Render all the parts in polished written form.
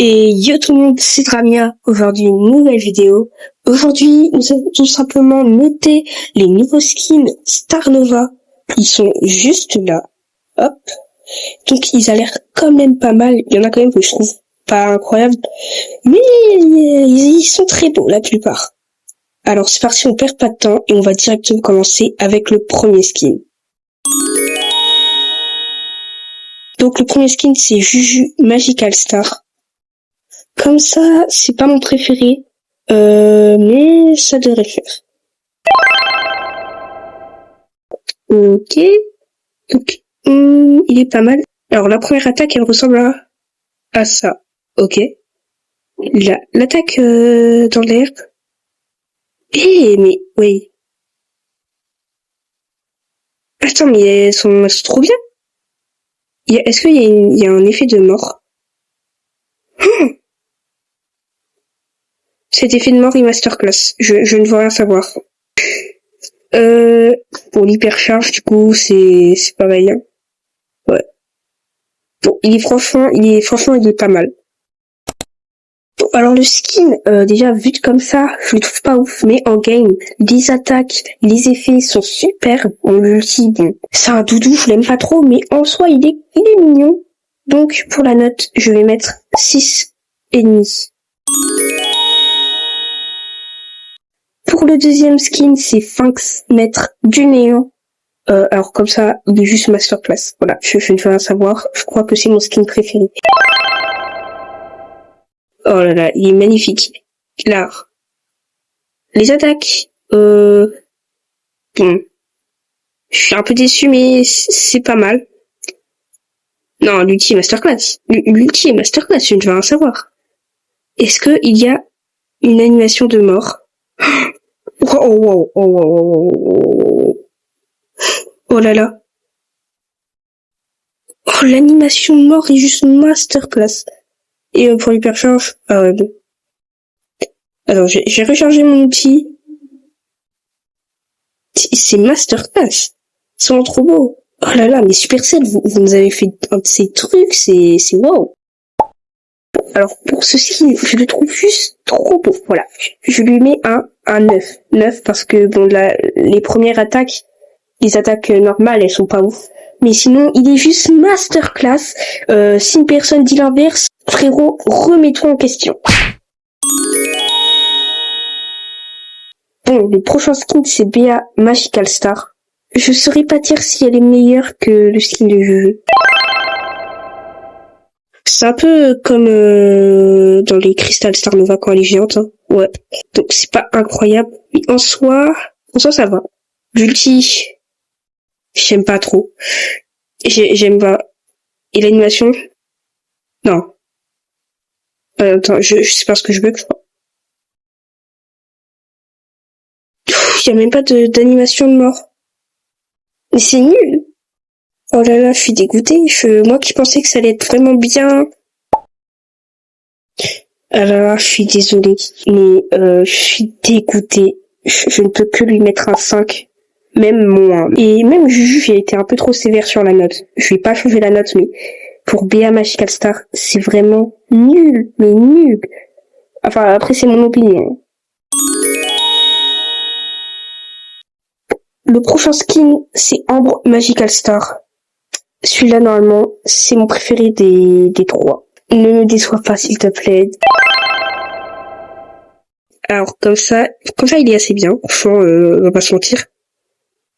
Et yo tout le monde, c'est Dramia. Aujourd'hui, une nouvelle vidéo. Aujourd'hui, nous allons tout simplement noter les nouveaux skins Star Nova. Ils sont juste là. Hop. Donc, ils ont l'air quand même pas mal. Il y en a quand même que je trouve pas incroyables. Mais ils sont très beaux, la plupart. Alors, c'est parti, on perd pas de temps et on va directement commencer avec le premier skin. Donc, le premier skin, c'est Juju Magical Star. Comme ça, c'est pas mon préféré, mais ça devrait faire. Ok, donc il est pas mal. Alors la première attaque, elle ressemble à ça. Ok. L'attaque dans l'air. Mais oui. Attends, mais elles sont trop bien. Est-ce qu'il y a un effet de mort? Cet effet de mort est masterclass. Je ne veux rien savoir. Pour l'hypercharge, du coup, c'est pareil. Hein. Ouais. Bon, il est pas mal. Bon, alors le skin, déjà vu comme ça, je le trouve pas ouf, mais en game, les attaques, les effets sont super. On le dit, bon, c'est un doudou, je l'aime pas trop, mais en soi, il est mignon. Donc, pour la note, je vais mettre 6,5. Pour le deuxième skin, c'est Sphinx, maître du néant. Alors comme ça, il est juste masterclass. Voilà, je ne veux rien savoir. Je crois que c'est mon skin préféré. Oh là là, il est magnifique. Là, les attaques, bon, je suis un peu déçu, mais c'est pas mal. Non, l'ulti est masterclass. L'ulti est masterclass, je ne veux rien savoir. Est-ce que il y a une animation de mort? Oh là là. Oh, l'animation de mort est juste masterclass. Et pour l'hypercharge, bon. Alors, j'ai rechargé mon outil. C'est masterclass. Ils sont trop beaux. Oh là là, mais Supercell, vous nous avez fait un de ces trucs, c'est wow. Alors, pour ce skin, je le trouve juste trop beau. Voilà. Je lui mets un 9. 9 parce que, bon, les premières attaques, les attaques normales, elles sont pas ouf. Mais sinon, il est juste masterclass. Si une personne dit l'inverse, frérot, remets-toi en question. Bon, le prochain skin, c'est Béa Magical Star. Je saurais pas dire si elle est meilleure que le skin de Juju. C'est un peu comme dans les Crystal Star Nova quand elle est géante. Hein. Ouais. Donc c'est pas incroyable. Mais en soi, ça va. L'ulti, j'aime pas trop. J'aime pas. Et l'animation? Non. Attends, je sais pas ce que je veux, je crois. Il y a même pas d'animation de mort. Mais c'est nul. Oh là là, je suis dégoûtée. Moi qui pensais que ça allait être vraiment bien. Ah là là, je suis désolée. Mais je suis dégoûtée. Je ne peux que lui mettre un 5. Même moins. Et même Juju, j'ai été un peu trop sévère sur la note. Je vais pas changer la note, mais pour Béa Magical Star, c'est vraiment nul. Mais nul. Enfin, après, c'est mon opinion. Le prochain skin, c'est Ambre Magical Star. Celui-là, normalement, c'est mon préféré des trois. Ne me déçois pas, s'il te plaît. Alors, comme ça, il est assez bien. Franchement, on va pas se mentir.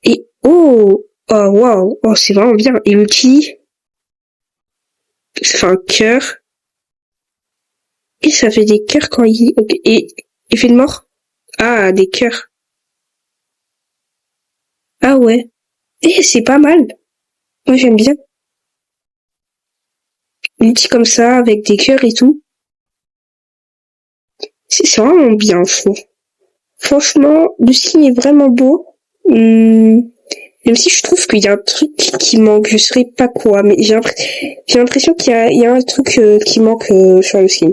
Et, waouh, oh, c'est vraiment bien. Et l'outil, ça fait un cœur. Et ça fait des cœurs quand okay. Et effet de mort? Ah, des cœurs. Ah ouais. Et c'est pas mal. Moi, j'aime bien. L'outil comme ça, avec des cœurs et tout. C'est vraiment bien, je trouve. Franchement, le skin est vraiment beau. Même si je trouve qu'il y a un truc qui manque, je saurais pas quoi, mais j'ai l'impression qu'il y a un truc qui manque sur le skin.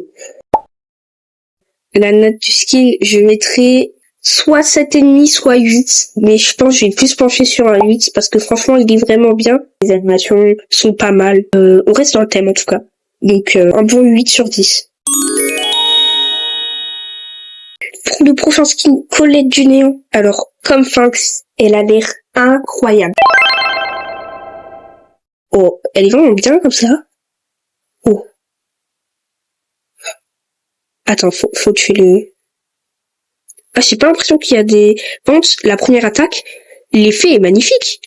La note du skin, je mettrais soit 7,5, soit 8, mais je pense que je vais plus pencher sur un 8 parce que franchement, il est vraiment bien. Les animations sont pas mal. On reste dans le thème en tout cas. Donc un bon 8 sur 10. pour le prochain skin, Colette du Néant. Alors, comme Finks, elle a l'air incroyable. Oh, elle est vraiment bien comme ça. Oh. Attends, faut tuer le... Ah, j'ai pas l'impression qu'il y a des... Par contre, la première attaque, l'effet est magnifique.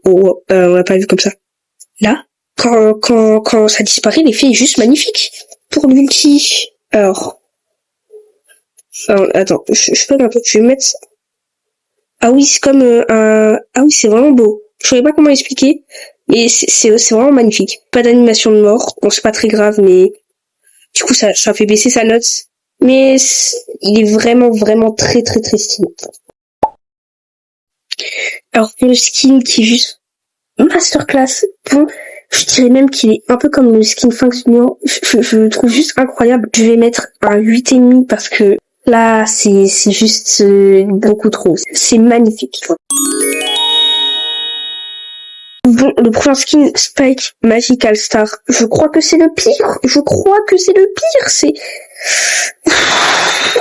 Oh, on l'a pas vu comme ça. Là, quand ça disparaît, l'effet est juste magnifique. Pour l'ulti, alors... attends, je peux un peu, je vais mettre ça. Ah oui, c'est comme Ah oui, c'est vraiment beau. Je savais pas comment expliquer, mais c'est vraiment magnifique. Pas d'animation de mort, bon c'est pas très grave, mais du coup ça fait baisser sa note. Mais il est vraiment très très très stylé. Alors pour le skin qui est juste masterclass, bon, je dirais même qu'il est un peu comme le skin Finks du Néant. Je le trouve juste incroyable. Je vais mettre un 8,5 parce que là, c'est juste beaucoup trop. C'est magnifique. Bon, le prochain skin, Spike Magical Star. Je crois que c'est le pire. C'est...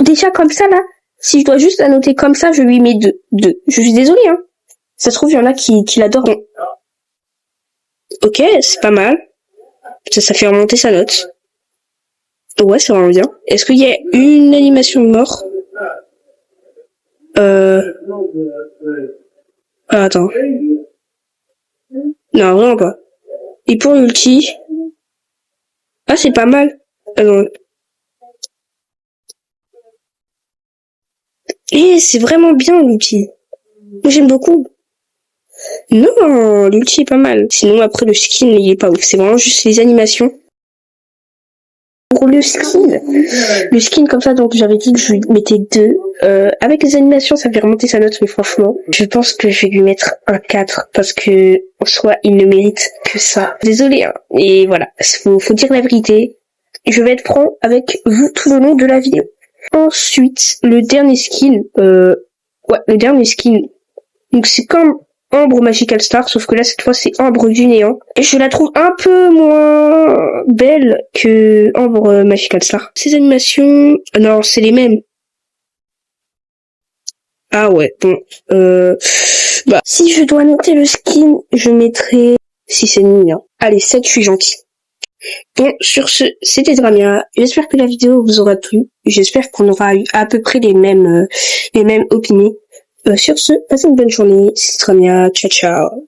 Déjà comme ça, là, si je dois juste la noter comme ça, je lui mets 2. Je suis désolée, hein. Ça se trouve, il y en a qui l'adorent. Ok, c'est pas mal. Ça fait remonter sa note. Ouais, c'est vraiment bien. Est-ce qu'il y a une animation de mort? Ah, attends. Non, vraiment pas. Et pour l'ulti... Ah, c'est pas mal. Et c'est vraiment bien l'ulti. Moi, j'aime beaucoup. Non, l'ulti est pas mal. Sinon, après, le skin, il est pas ouf. C'est vraiment juste les animations. Pour le skin comme ça, donc j'avais dit que je lui mettais 2. Avec les animations, ça fait remonter sa note, mais franchement, je pense que je vais lui mettre un 4 parce que en soi, il ne mérite que ça. Désolé, hein. Et voilà, faut dire la vérité. Je vais être franc avec vous tout le long de la vidéo. Ensuite, le dernier skin, donc c'est comme Ambre Magical Star, sauf que là, cette fois, c'est Ambre du Néant. Et je la trouve un peu moins belle que Ambre Magical Star. Ces animations... non, c'est les mêmes. Ah ouais, bon. Si je dois noter le skin, je mettrai 6,5. Hein. Allez, 7, je suis gentil. Bon, sur ce, c'était Dramia. J'espère que la vidéo vous aura plu. J'espère qu'on aura eu à peu près les mêmes opinions. Sur ce, passez une bonne journée. C'est Dramia. Ciao, ciao.